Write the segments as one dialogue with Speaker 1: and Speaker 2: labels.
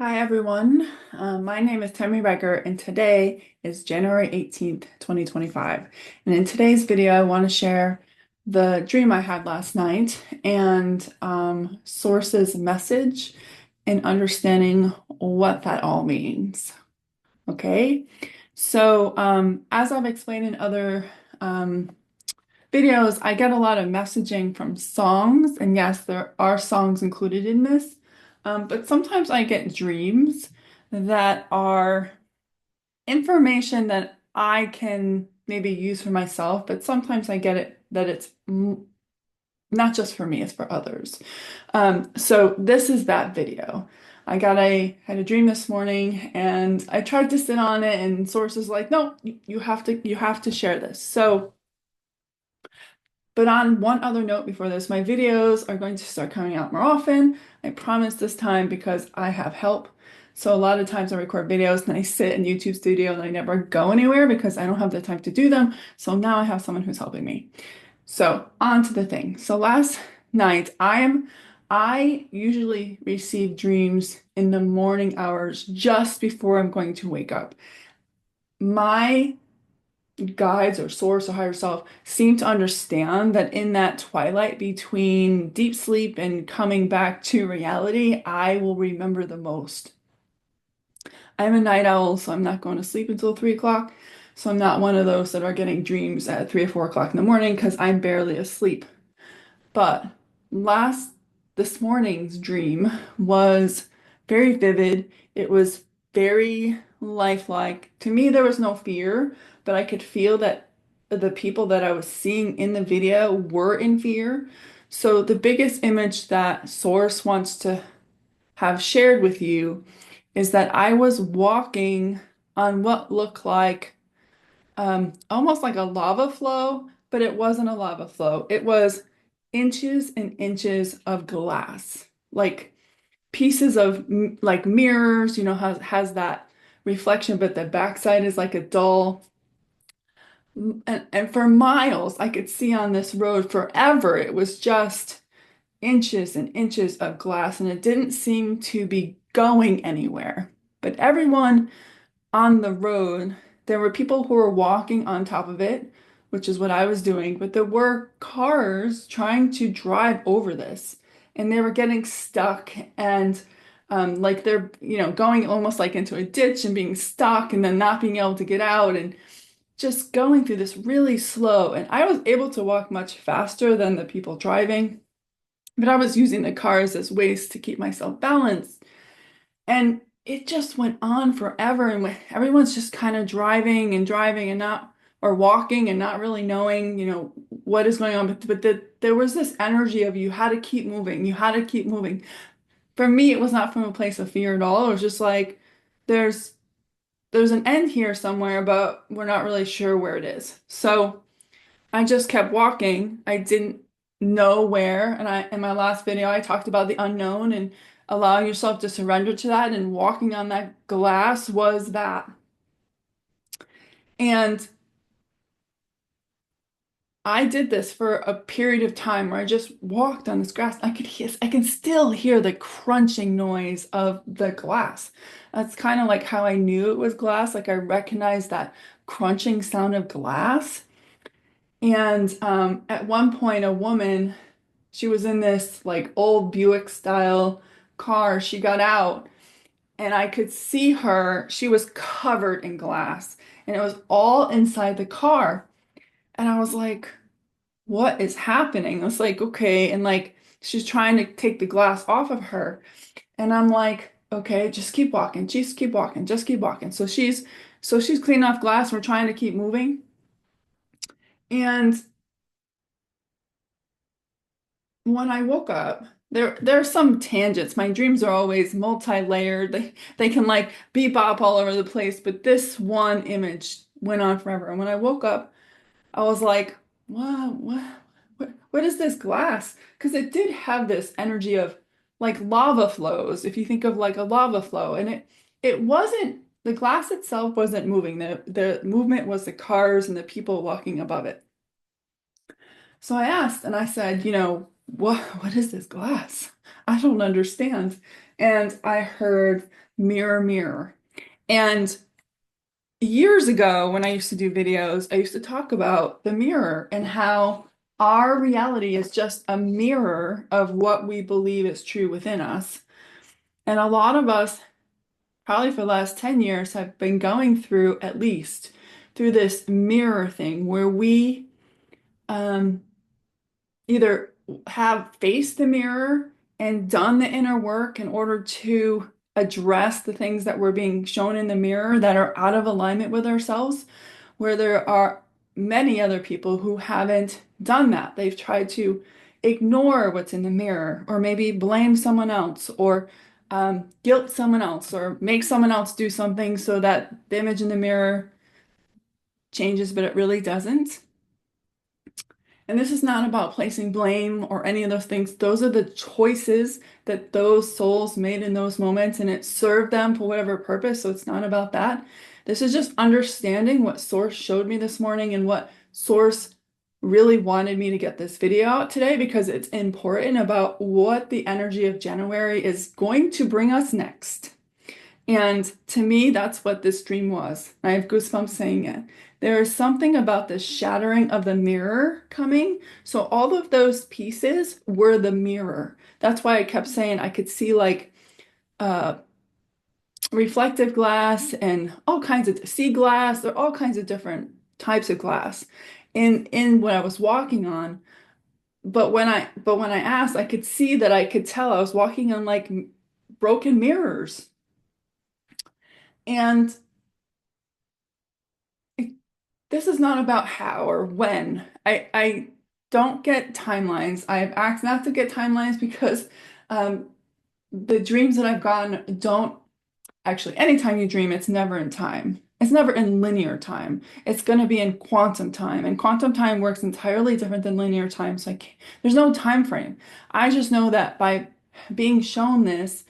Speaker 1: Hi everyone, my name is Tammy Becker and today is January 18th, 2025. And in today's video, I want to share the dream I had last night and source's message and understanding what that all means. Okay, so as I've explained in other um, videos, I get a lot of messaging from songs, and yes, there are songs included in this, but sometimes I get dreams that are information that I can maybe use for myself, but sometimes I get it that it's not just for me, it's for others. So this is that video. I had a dream this morning and I tried to sit on it and source is like, no, you have to share this. So but on one other note before this, my videos are going to start coming out more often. I promise this time because I have help. So a lot of times I record videos and I sit in YouTube studio and I never go anywhere because I don't have the time to do them. So now I have someone who's helping me. So on to the thing. So last night I usually receive dreams in the morning hours just before I'm going to wake up. My guides or source or higher self seem to understand that in that twilight between deep sleep and coming back to reality, I will remember the most. I'm a night owl, so I'm not going to sleep until 3 o'clock. So I'm not one of those that are getting dreams at 3 or 4 o'clock in the morning because I'm barely asleep. But last, this morning's dream was very vivid. It was very lifelike. To me, there was no fear, but I could feel that the people that I was seeing in the video were in fear. So the biggest image that Source wants to have shared with you is that I was walking on what looked like almost like a lava flow, but it wasn't a lava flow. It was inches and inches of glass, like pieces of like mirrors, has that reflection, but the backside is like a dull. And for miles, I could see on this road forever. It was just inches and inches of glass, and it didn't seem to be going anywhere. But everyone on the road, there were people who were walking on top of it, which is what I was doing, but there were cars trying to drive over this, and they were getting stuck and like they're, going almost like into a ditch and being stuck and then not being able to get out and just going through this really slow. And I was able to walk much faster than the people driving, but I was using the cars as ways to keep myself balanced. And it just went on forever. And everyone's just kind of driving and not, or walking and not really knowing, what is going on. But there was this energy of you had to keep moving. You had to keep moving. For me, it was not from a place of fear at all. It was just like, there's, there's an end here somewhere, but we're not really sure where it is. So I just kept walking. I didn't know where. And in my last video, I talked about the unknown and allowing yourself to surrender to that. And walking on that glass was that. And I did this for a period of time where I just walked on this grass. I can still hear the crunching noise of the glass. That's kind of like how I knew it was glass. Like I recognized that crunching sound of glass. And at one point, a woman, she was in this like old Buick style car. She got out and I could see her. She was covered in glass and it was all inside the car. And I was like, what is happening? I was like, okay. And like, she's trying to take the glass off of her. And I'm like, okay, just keep walking. Just keep walking. Just keep walking. So she's cleaning off glass. We're trying to keep moving. And when I woke up, there are some tangents. My dreams are always multi-layered. They can like bebop all over the place, but this one image went on forever. And when I woke up, I was like, wow, what is this glass? Because it did have this energy of like lava flows, if you think of like a lava flow. And it wasn't the glass itself wasn't moving. The movement was the cars and the people walking above it. So I asked and I said, what is this glass? I don't understand. And I heard mirror, mirror. And years ago, when I used to do videos, I used to talk about the mirror and how our reality is just a mirror of what we believe is true within us. And a lot of us, probably for the last 10 years, have been going through at least through this mirror thing where we um, either have faced the mirror and done the inner work in order to address the things that were being shown in the mirror that are out of alignment with ourselves, where there are many other people who haven't done that. They've tried to ignore what's in the mirror, or maybe blame someone else, or guilt someone else, or make someone else do something so that the image in the mirror changes, but it really doesn't. And this is not about placing blame or any of those things. Those are the choices that those souls made in those moments, and it served them for whatever purpose. So it's not about that. This is just understanding what Source showed me this morning and what Source really wanted me to get this video out today, because it's important about what the energy of January is going to bring us next. And to me, that's what this dream was. I have goosebumps saying it. There is something about the shattering of the mirror coming. So all of those pieces were the mirror. That's why I kept saying I could see like uh, reflective glass and all kinds of sea glass. There are all kinds of different types of glass in what I was walking on. But when I asked, I could see that I could tell I was walking on like broken mirrors. And this is not about how or when. I don't get timelines. I've asked not to get timelines because um, the dreams that I've gotten don't actually, anytime you dream, it's never in time. It's never in linear time. It's going to be in quantum time. And quantum time works entirely different than linear time. So there's no time frame. I just know that by being shown this,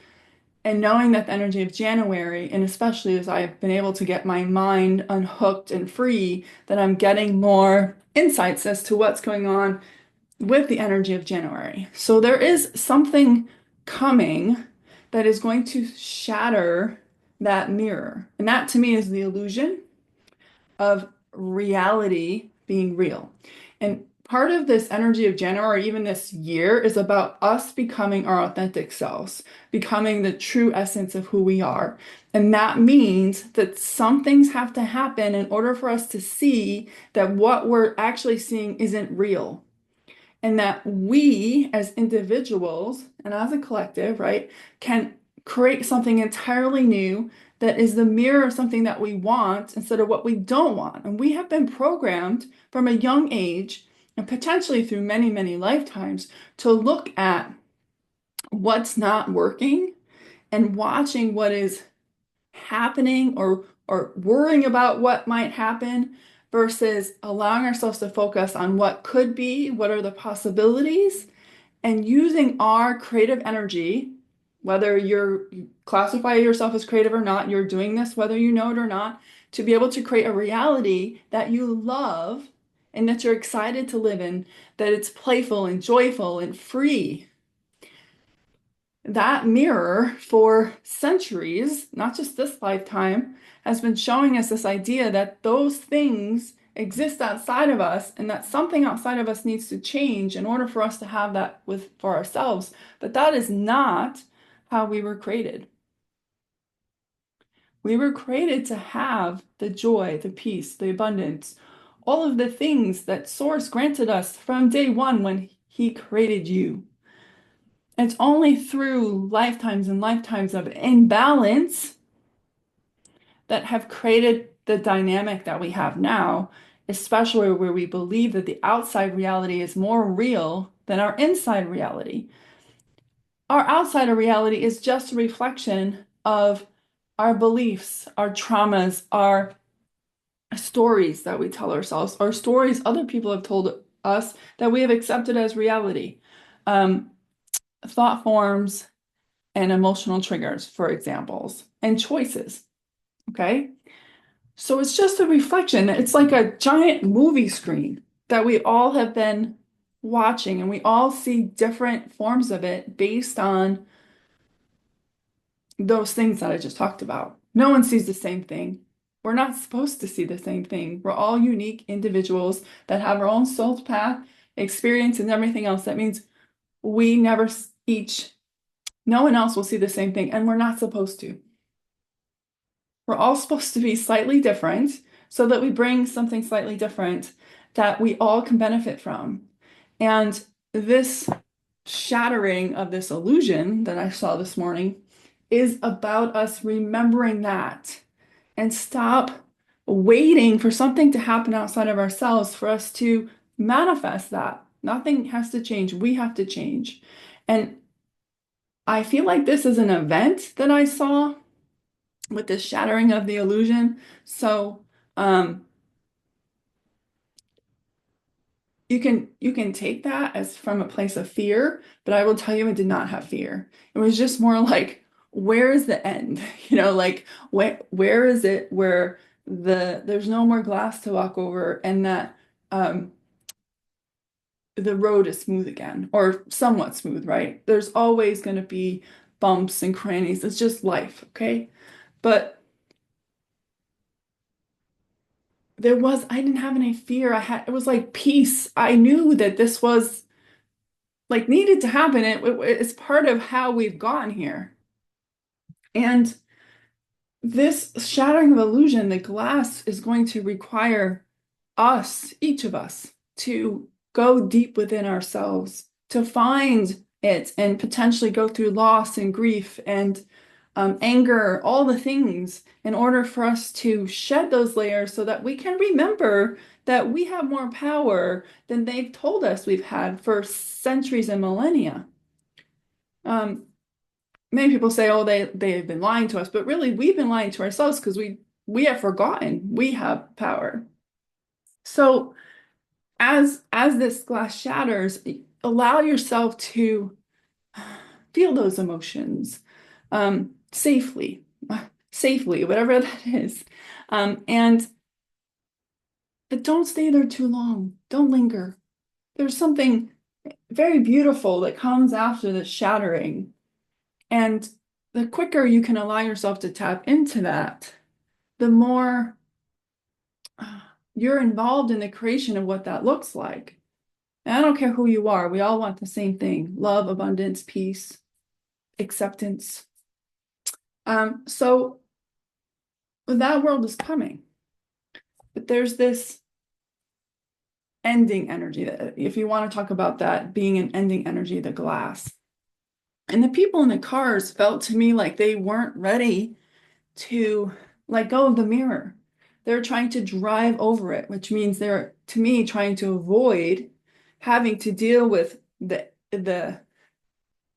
Speaker 1: and knowing that the energy of January, and especially as I've been able to get my mind unhooked and free, that I'm getting more insights as to what's going on with the energy of January. So there is something coming that is going to shatter that mirror. And that to me is the illusion of reality being real. And part of this energy of January, or even this year, is about us becoming our authentic selves, becoming the true essence of who we are. And that means that some things have to happen in order for us to see that what we're actually seeing isn't real. And that we as individuals and as a collective, right, can create something entirely new that is the mirror of something that we want instead of what we don't want. And we have been programmed from a young age and potentially through many, many lifetimes to look at what's not working and watching what is happening, or worrying about what might happen, versus allowing ourselves to focus on what could be, what are the possibilities, and using our creative energy, whether you classify yourself as creative or not, you're doing this whether you know it or not, to be able to create a reality that you love and that you're excited to live in, that it's playful and joyful and free. That mirror for centuries, not just this lifetime, has been showing us this idea that those things exist outside of us and that something outside of us needs to change in order for us to have that for ourselves. But that is not how we were created. We were created to have the joy, the peace, the abundance, all of the things that Source granted us from day one when He created you. It's only through lifetimes and lifetimes of imbalance that have created the dynamic that we have now, especially where we believe that the outside reality is more real than our inside reality. Our outside reality is just a reflection of our beliefs, our traumas, our stories that we tell ourselves, or stories other people have told us that we have accepted as reality. Thought forms and emotional triggers, for examples, and choices. Okay. So it's just a reflection. It's like a giant movie screen that we all have been watching, and we all see different forms of it based on those things that I just talked about. No one sees the same thing. We're not supposed to see the same thing. We're all unique individuals that have our own soul path, experience, and everything else. That means we never each, no one else will see the same thing, and we're not supposed to. We're all supposed to be slightly different so that we bring something slightly different that we all can benefit from. And this shattering of this illusion that I saw this morning is about us remembering that and stop waiting for something to happen outside of ourselves for us to manifest that. Nothing has to change. We have to change. And I feel like this is an event that I saw with this shattering of the illusion. So, um, you can take that as from a place of fear, but I will tell you, I did not have fear. It was just more like, where is the end? Like where is it where there's no more glass to walk over and that um the road is smooth again or somewhat smooth, right? There's always going to be bumps and crannies. It's just life, okay? But I didn't have any fear. It was like peace. I knew that this was like needed to happen. It's part of how we've gotten here. And this shattering of illusion, the glass is going to require us, each of us, to go deep within ourselves, to find it and potentially go through loss and grief and anger, all the things, in order for us to shed those layers so that we can remember that we have more power than they've told us we've had for centuries and millennia. Um, Many people say, "Oh, they've been lying to us," but really, we've been lying to ourselves because we have forgotten we have power. So, as this glass shatters, allow yourself to feel those emotions safely, safely, whatever that is, and but don't stay there too long. Don't linger. There's something very beautiful that comes after the shattering. And the quicker you can allow yourself to tap into that, the more you're involved in the creation of what that looks like. And I don't care who you are, we all want the same thing: love, abundance, peace, acceptance. So that world is coming. But there's this ending energy that, if you want to talk about that being an ending energy, the glass. And the people in the cars felt to me like they weren't ready to let go of the mirror. They're trying to drive over it, which means they're, to me, trying to avoid having to deal with the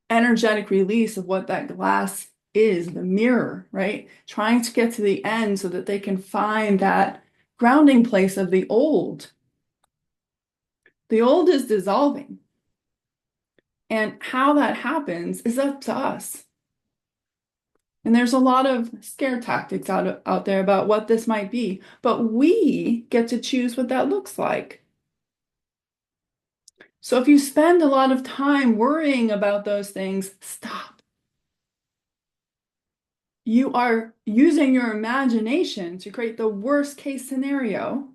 Speaker 1: energetic release of what that glass is, the mirror, right? Trying to get to the end so that they can find that grounding place of the old. The old is dissolving. And how that happens is up to us. And there's a lot of scare tactics out there about what this might be, but we get to choose what that looks like. So if you spend a lot of time worrying about those things, stop. You are using your imagination to create the worst case scenario,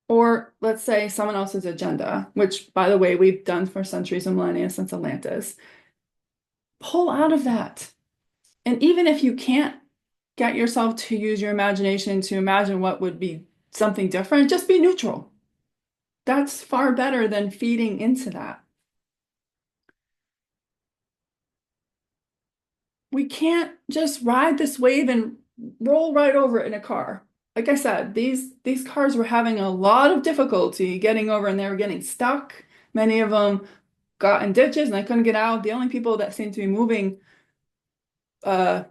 Speaker 1: or let's say someone else's agenda, which, by the way, we've done for centuries and millennia since Atlantis. Pull out of that. And even if you can't get yourself to use your imagination to imagine what would be something different, just be neutral. That's far better than feeding into that. We can't just ride this wave and roll right over it in a car. Like I said, these cars were having a lot of difficulty getting over and they were getting stuck. Many of them got in ditches and they couldn't get out. The only people that seemed to be moving uh,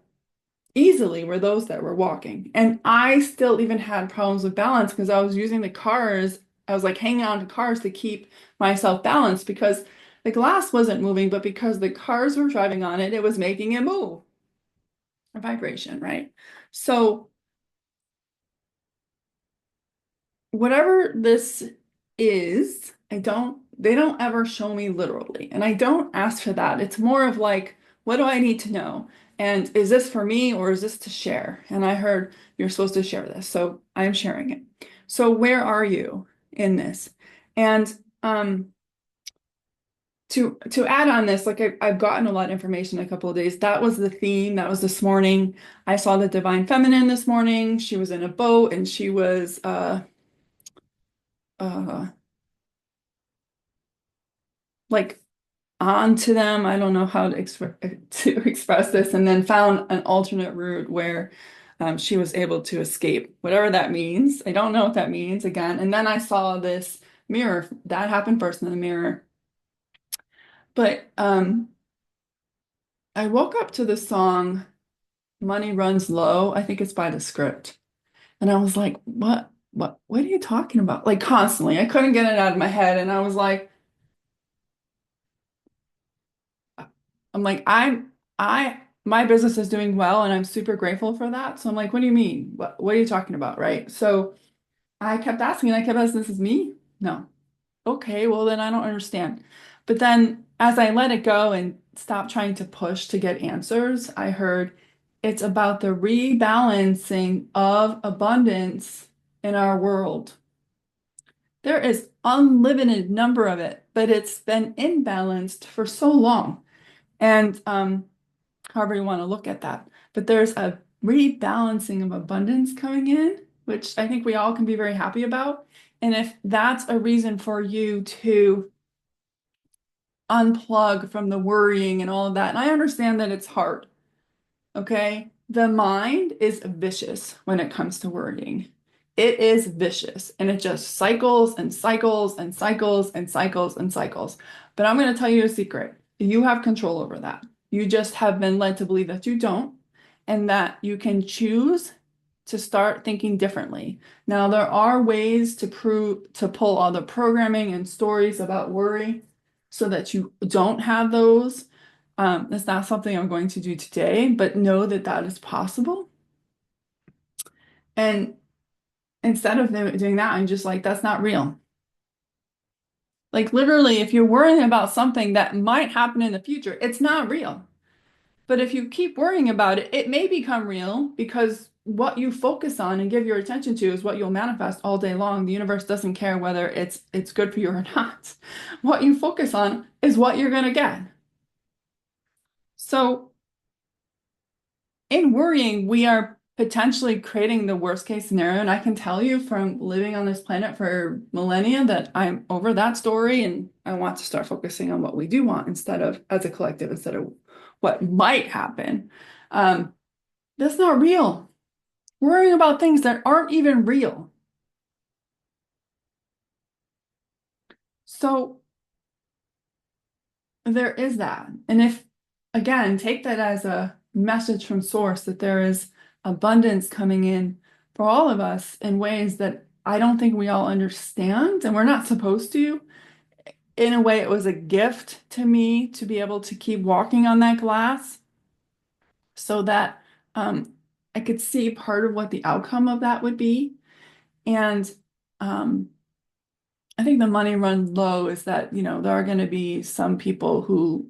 Speaker 1: easily were those that were walking. And I still even had problems with balance because I was using the cars. I was like hanging on to cars to keep myself balanced because the glass wasn't moving, but because the cars were driving on it, it was making it move. A vibration, right? So whatever this is, they don't ever show me literally. And I don't ask for that. It's more of like, What do I need to know? And is this for me or is this to share? And I heard you're supposed to share this, so I'm sharing it. So where are you in this? And to add on this, like I've gotten a lot of information in a couple of days. That was the theme. That was this morning. I saw the Divine Feminine this morning. She was in a boat and she was uh like onto them. I don't know how to, to express this, and then found an alternate route where she was able to escape, whatever that means. I don't know what that means again. And then I saw this mirror. That happened first in the mirror. But I woke up to the song Money Runs Low. I think it's by The Script. And I was like, what are you talking about? Like constantly. I couldn't get it out of my head. And I was like, I'm like, my business is doing well and I'm super grateful for that. So I'm like, what do you mean? What are you talking about? Right. So I kept asking, and I kept asking, this is me? No. Okay, well then I don't understand. But then as I let it go and stopped trying to push to get answers, I heard it's about the rebalancing of abundance in our world. There is unlimited number of it, but it's been imbalanced for so long. And however you want to look at that. But there's a rebalancing of abundance coming in, which I think we all can be very happy about. And if that's a reason for you to unplug from the worrying and all of that, and I understand that it's hard, okay? The mind is vicious when it comes to worrying. It is vicious and it just cycles and cycles and cycles and cycles and cycles. But I'm going to tell you a secret. You have control over that. You just have been led to believe that you don't, and that you can choose to start thinking differently. Now, there are ways to pull all the programming and stories about worry so that you don't have those. It's not something I'm going to do today, but know that that is possible. And instead of doing that, I'm just like, that's not real. Like literally, if you're worrying about something that might happen in the future, it's not real. But if you keep worrying about it, it may become real because what you focus on and give your attention to is what you'll manifest all day long. The universe doesn't care whether it's good for you or not. What you focus on is what you're going to get. So in worrying, we are potentially creating the worst case scenario. And I can tell you from living on this planet for millennia that I'm over that story and I want to start focusing on what we do want instead of, as a collective, instead of what might happen. Um, that's not real. Worrying about things that aren't even real. So there is that. And if, again, take that as a message from source that there is abundance coming in for all of us in ways that I don't think we all understand, and we're not supposed to. In a way, it was a gift to me to be able to keep walking on that glass so that I could see part of what the outcome of that would be. And um, I think the money run low is that, there are going to be some people who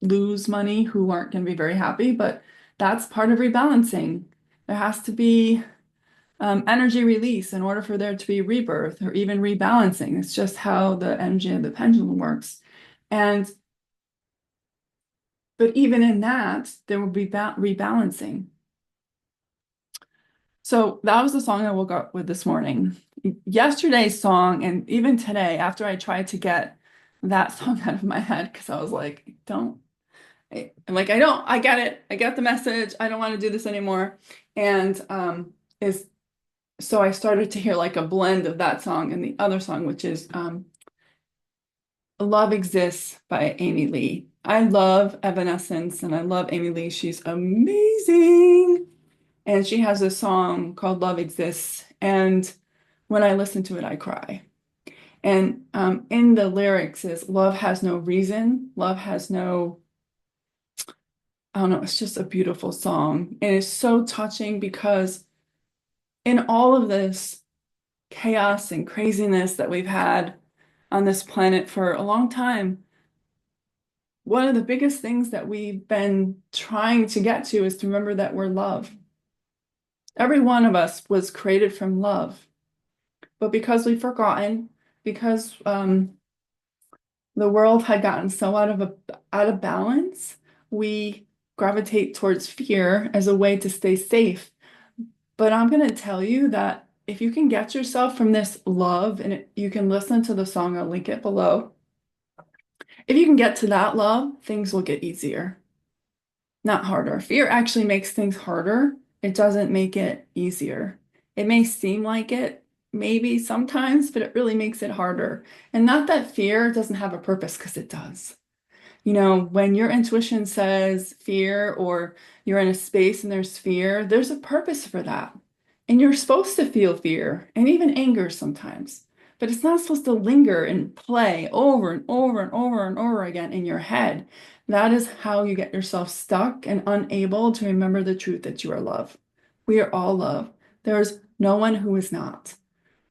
Speaker 1: lose money who aren't going to be very happy, but that's part of rebalancing. There has to be energy release in order for there to be rebirth or even rebalancing. It's just how the energy of the pendulum works. And but even in that, there will be rebalancing. So that was the song I woke up with this morning. Yesterday's song, and even today, after I tried to get that song out of my head, because I was like, I'm like, I get it. I get the message. I don't want to do this anymore. And is so I started to hear like a blend of that song and the other song, which is Love Exists by Amy Lee. I love Evanescence and I love Amy Lee. She's amazing. And she has a song called Love Exists. And when I listen to it, I cry. And in the lyrics is love has no reason, love has no, I don't know, it's just a beautiful song. And it's so touching because in all of this chaos and craziness that we've had on this planet for a long time, one of the biggest things that we've been trying to get to is to remember that we're love. Every one of us was created from love, but because we've forgotten, because the world had gotten so out of balance, we gravitate towards fear as a way to stay safe. But I'm going to tell you that if you can get yourself from this love, and you can listen to the song, I'll link it below. If you can get to that love, things will get easier, not harder. Fear actually makes things harder. It doesn't make it easier. It may seem like it, maybe sometimes, but it really makes it harder. And not that fear doesn't have a purpose, because it does. You know, when your intuition says fear, or you're in a space and there's fear, there's a purpose for that. And you're supposed to feel fear and even anger sometimes, but it's not supposed to linger and play over and over and over and over again in your head. That is how you get yourself stuck and unable to remember the truth that you are love. We are all love. There's no one who is not.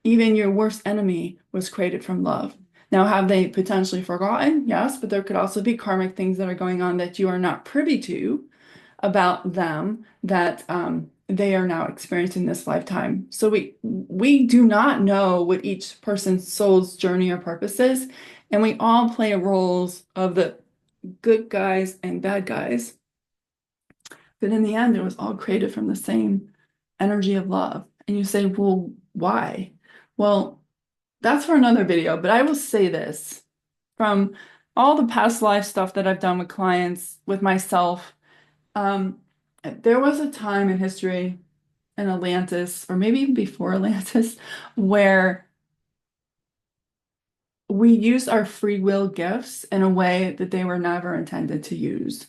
Speaker 1: Even your worst enemy was created from love. Now, have they potentially forgotten? Yes, but there could also be karmic things that are going on that you are not privy to about them, that they are now experiencing this lifetime. So we do not know what each person's soul's journey or purpose is, and we all play roles of the good guys and bad guys. But in the end, it was all created from the same energy of love. And you say, well, why? Well, that's for another video, but I will say this from all the past life stuff that I've done with clients, with myself. Um, there was a time in history in Atlantis, or maybe even before Atlantis, where we used our free will gifts in a way that they were never intended to use.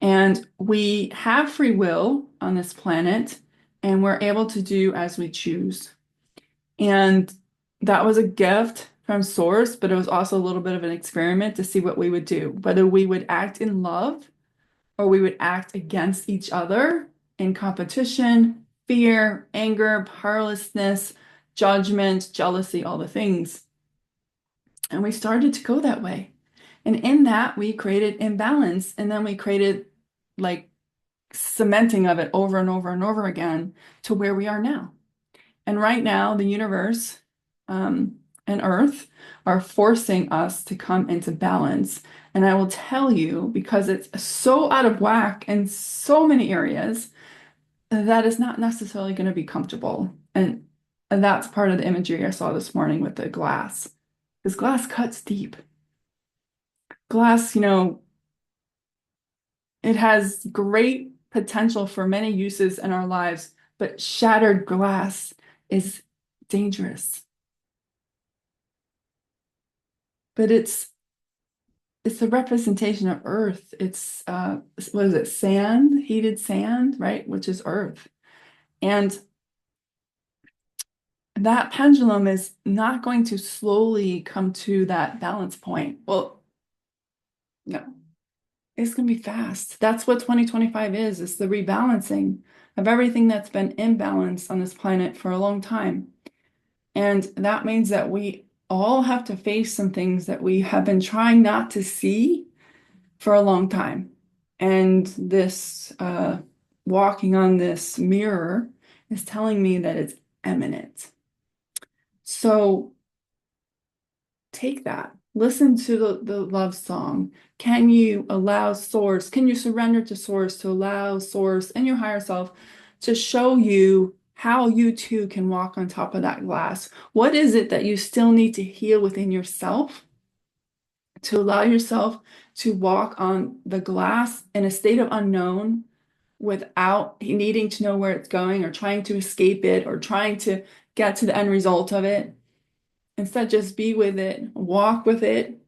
Speaker 1: And we have free will on this planet, and we're able to do as we choose. And that was a gift from Source, but it was also a little bit of an experiment to see what we would do, whether we would act in love or we would act against each other in competition, fear, anger, powerlessness, judgment, jealousy, all the things. And we started to go that way. And in that, we created imbalance, and then we created like cementing of it over and over and over again to where we are now. And right now, the universe and Earth are forcing us to come into balance. And I will tell you, because it's so out of whack in so many areas, that is not necessarily going to be comfortable. And that's part of the imagery I saw this morning with the glass. Because glass cuts deep. Glass, it has great potential for many uses in our lives, but shattered glass is dangerous. But it's a representation of Earth. It's what is it? Sand, heated sand, right? Which is Earth. And that pendulum is not going to slowly come to that balance point. Well, no, it's going to be fast. That's what 2025 is. It's the rebalancing of everything that's been imbalanced on this planet for a long time. And that means that we all have to face some things that we have been trying not to see for a long time. And this walking on this mirror is telling me that it's imminent. So take that. Listen to the love song. Can you allow Source? Can you surrender to Source to allow Source and your higher self to show you how you too can walk on top of that glass? What is it that you still need to heal within yourself to allow yourself to walk on the glass in a state of unknown without needing to know where it's going or trying to escape it or trying to get to the end result of it? Instead, just be with it, walk with it,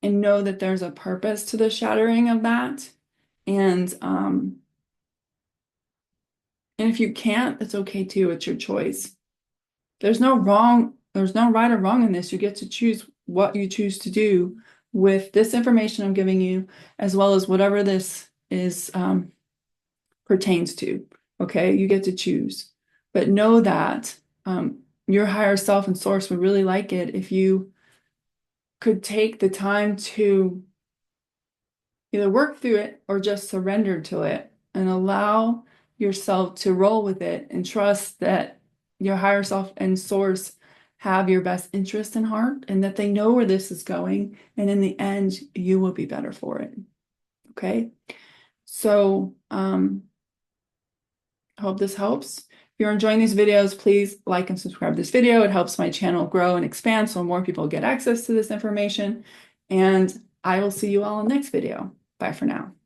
Speaker 1: and know that there's a purpose to the shattering of that. And if you can't, it's okay too. It's your choice. There's no right or wrong in this. You get to choose what you choose to do with this information I'm giving you, as well as whatever this is pertains to. Okay, you get to choose. But know that your higher self and Source would really like it if you could take the time to either work through it or just surrender to it and allow yourself to roll with it and trust that your higher self and source have your best interest in heart and that they know where this is going. And in the end, you will be better for it. Okay. So, I hope this helps. If you're enjoying these videos, please like and subscribe to this video. It helps my channel grow and expand so more people get access to this information. And I will see you all in the next video. Bye for now.